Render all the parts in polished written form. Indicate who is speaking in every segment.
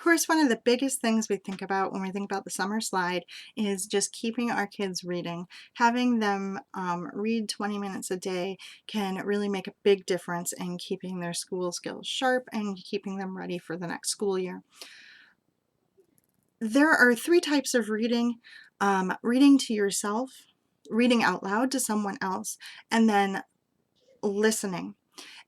Speaker 1: course, one of the biggest things we think about when we think about the summer slide is just keeping our kids reading. Having them read 20 minutes a day can really make a big difference in keeping their school skills sharp and keeping them ready for the next school year. There are three types of reading: reading to yourself, reading out loud to someone else, and then listening.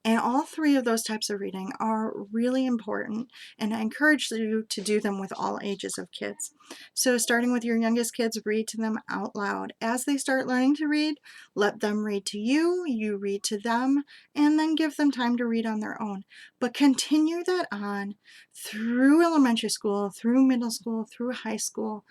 Speaker 1: And all three of those types of reading are really important, and I encourage you to do them with all ages of kids. So starting with your youngest kids, read to them out loud. As they start learning to read, let them read to you, you read to them, and then give them time to read on their own. But continue that on through elementary school, through middle school, through high school.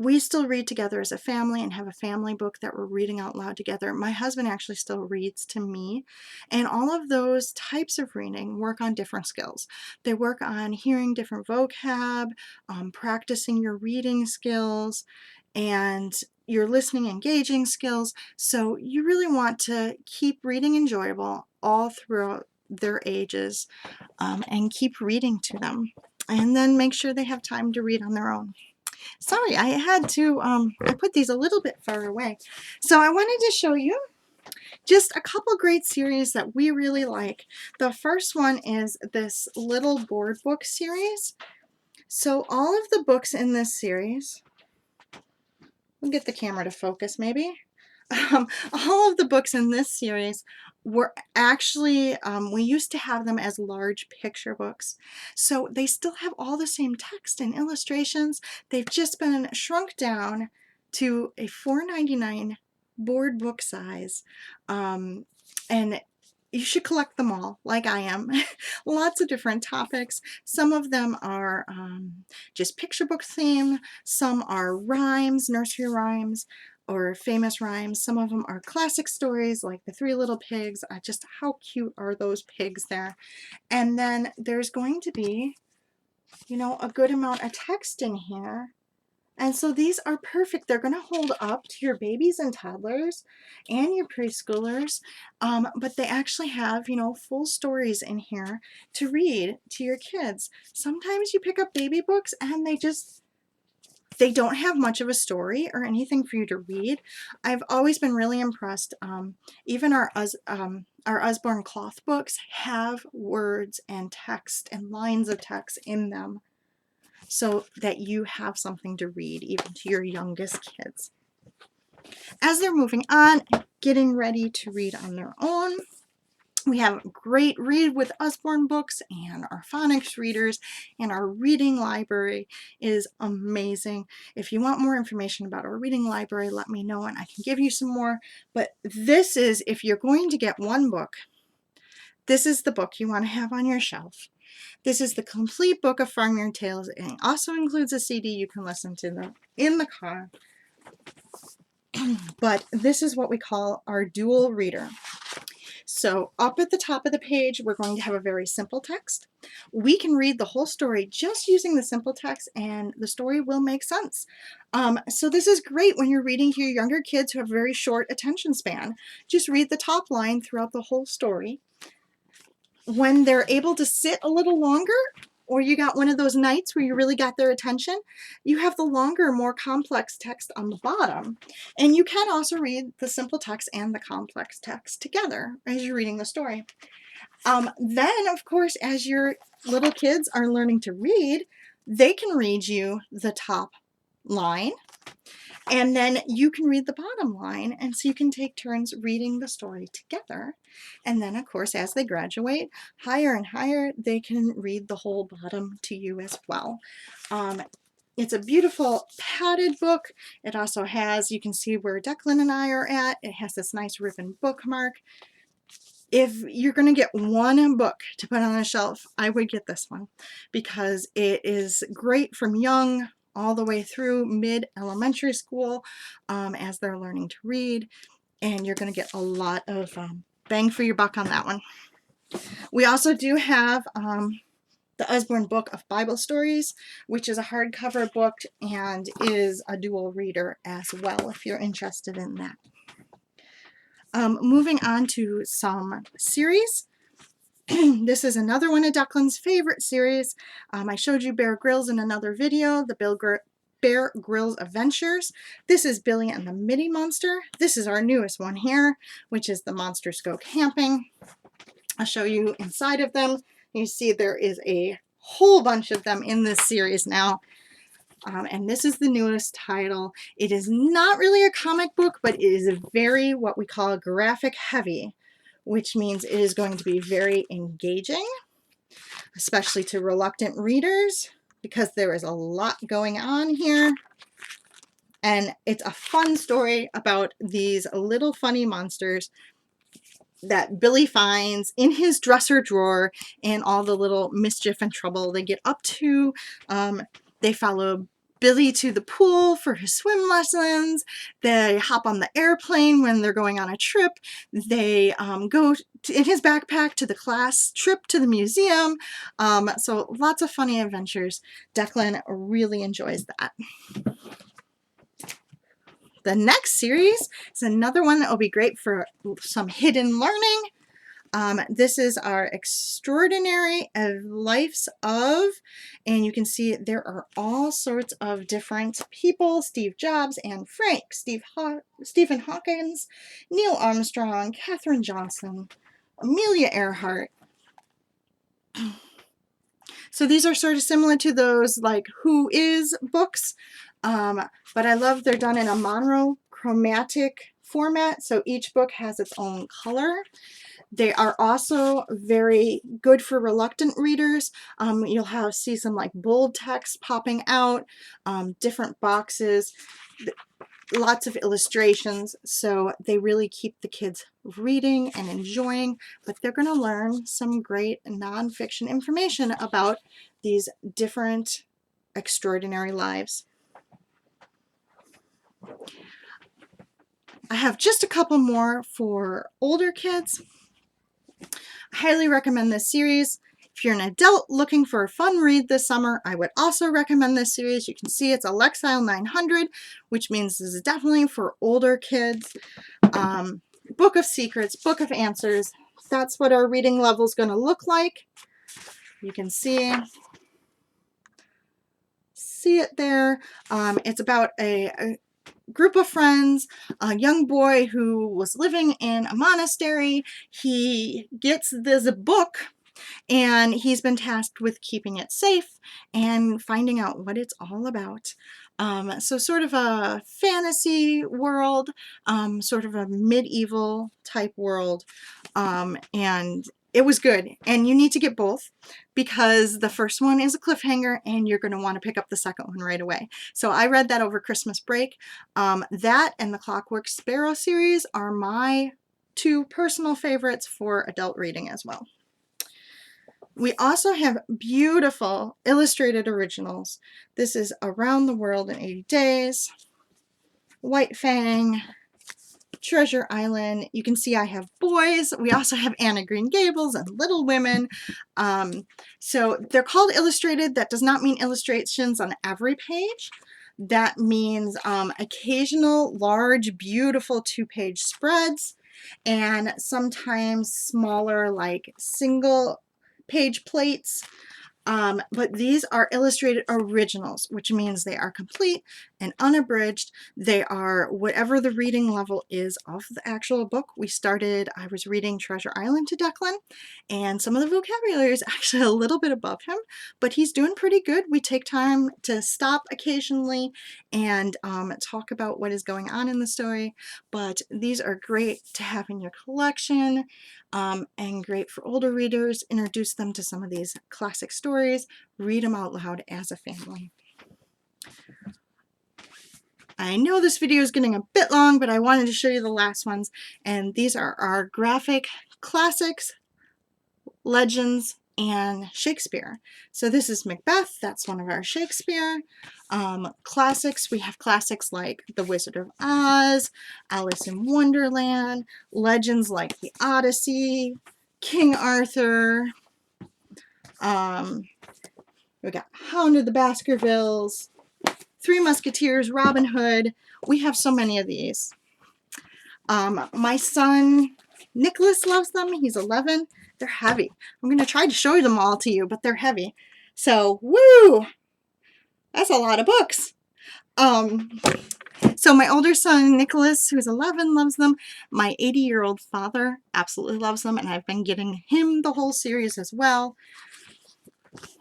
Speaker 1: We still read together as a family and have a family book that we're reading out loud together. My husband actually still reads to me, and all of those types of reading work on different skills. They work on hearing different vocab, practicing your reading skills, and your listening engaging skills. So you really want to keep reading enjoyable all throughout their ages, and keep reading to them, and then make sure they have time to read on their own. Sorry, I had to, I put these a little bit far away. So I wanted to show you just a couple great series that we really like. The first one is this little board book series. So all of the books in this series, we'll get the camera to focus maybe. All of the books in this series were actually, we used to have them as large picture books. So they still have all the same text and illustrations. They've just been shrunk down to a $4.99 board book size. And you should collect them all, like I am. Lots of different topics. Some of them are just picture book theme. Some are rhymes, nursery rhymes, or famous rhymes. Some of them are classic stories like The Three Little Pigs. Just how cute are those pigs there? And then there's going to be, a good amount of text in here. And so these are perfect. They're going to hold up to your babies and toddlers and your preschoolers, but they actually have, full stories in here to read to your kids. Sometimes you pick up baby books and they don't have much of a story or anything for you to read. I've always been really impressed. Even our Usborne cloth books have words and text and lines of text in them, so that you have something to read even to your youngest kids. As they're moving on, getting ready to read on their own, we have great Read with Usborne books and our phonics readers, and our reading library is amazing. If you want more information about our reading library, let me know and I can give you some more. But this is, if you're going to get one book, this is the book you want to have on your shelf. This is the complete book of Farmyard Tales, and it also includes a CD you can listen to in the car. But this is what we call our dual reader. So up at the top of the page, we're going to have a very simple text. We can read the whole story just using the simple text, and the story will make sense. So this is great when you're reading to your younger kids who have a very short attention span. Just read the top line throughout the whole story. When they're able to sit a little longer, or you got one of those nights where you really got their attention, you have the longer, more complex text on the bottom. And you can also read the simple text and the complex text together as you're reading the story. Then, of course, as your little kids are learning to read, they can read you the top line, and then you can read the bottom line, and so you can take turns reading the story together. And then, of course, as they graduate higher and higher, they can read the whole bottom to you as well. It's a beautiful padded book. It also has, you can see where Declan and I are at. It has this nice ribbon bookmark. If you're going to get one book to put on a shelf, I would get this one, because it is great from young all the way through mid-elementary school, as they're learning to read, and you're going to get a lot of bang for your buck on that one. We also do have the Usborne Book of Bible Stories, which is a hardcover book and is a dual reader as well, if you're interested in that. Moving on to some series. This is another one of Declan's favorite series. I showed you Bear Grylls in another video, the Bear Grylls Adventures. This is Billy and the Mini Monster. This is our newest one here, which is the Monsters Go Camping. I'll show you inside of them. You see there is a whole bunch of them in this series now. And this is the newest title. It is not really a comic book, but it is very what we call graphic heavy, which means it is going to be very engaging, especially to reluctant readers, because there is a lot going on here. And it's a fun story about these little funny monsters that Billy finds in his dresser drawer and all the little mischief and trouble they get up to. They follow Billy to the pool for his swim lessons. They hop on the airplane when they're going on a trip. They go in his backpack to the class trip to the museum. So lots of funny adventures. Declan really enjoys that. The next series is another one that will be great for some hidden learning. This is our Extraordinary Lives of, and you can see there are all sorts of different people: Steve Jobs, Anne Frank, Stephen Hawking, Neil Armstrong, Katherine Johnson, Amelia Earhart. So these are sort of similar to those like Who Is books, but I love they're done in a monochromatic format, so each book has its own color. They are also very good for reluctant readers. You'll see some like bold text popping out, different boxes, lots of illustrations, so they really keep the kids reading and enjoying, but they're going to learn some great nonfiction information about these different extraordinary lives. I have just a couple more for older kids. I highly recommend this series. If you're an adult looking for a fun read this summer, I would also recommend this series. You can see it's Alexile 900, which means this is definitely for older kids. Book of Secrets, Book of Answers. That's what our reading level is going to look like. You can see it there. It's about a group of friends, a young boy who was living in a monastery. He gets this book and he's been tasked with keeping it safe and finding out what it's all about. So sort of a fantasy world, sort of a medieval type world, and it was good. And you need to get both because the first one is a cliffhanger and you're going to want to pick up the second one right away. So I read that over Christmas break. That and the Clockwork Sparrow series are my two personal favorites for adult reading as well. We also have beautiful illustrated originals. This is Around the World in 80 Days, White Fang, Treasure Island. You can see I have boys. We also have Anne of Green Gables and Little Women. So they're called illustrated. That does not mean illustrations on every page. That means occasional large, beautiful 2-page spreads and sometimes smaller, like single page plates, but these are illustrated originals, which means they are complete and unabridged. They are whatever the reading level is of the actual book. I was reading Treasure Island to Declan, and some of the vocabulary is actually a little bit above him, but he's doing pretty good. We take time to stop occasionally and talk about what is going on in the story, but these are great to have in your collection. And great for older readers. Introduce them to some of these classic stories. Read them out loud as a family. I know this video is getting a bit long, but I wanted to show you the last ones. And these are our graphic classics, legends, and Shakespeare. So this is Macbeth. That's one of our Shakespeare. Classics, we have classics like The Wizard of Oz, Alice in Wonderland, legends like The Odyssey, King Arthur. We got Hound of the Baskervilles, Three Musketeers, Robin Hood. We have so many of these. My son Nicholas loves them. He's 11, They're heavy. I'm going to try to show them all to you, but they're heavy. So, woo! That's a lot of books. So my older son, Nicholas, who's 11, loves them. My 80-year-old father absolutely loves them, and I've been getting him the whole series as well.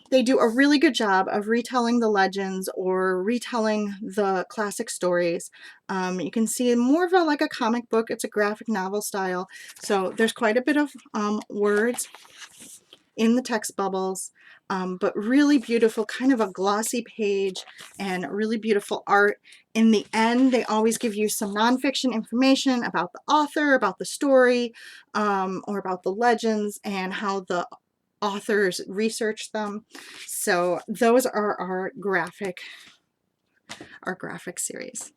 Speaker 1: They do a really good job of retelling the legends or retelling the classic stories. You can see more of like a comic book. It's a graphic novel style. So there's quite a bit of words in the text bubbles, but really beautiful, kind of a glossy page and really beautiful art. In the end, they always give you some nonfiction information about the author, about the story, or about the legends and how the authors researched them. So those are our graphic series.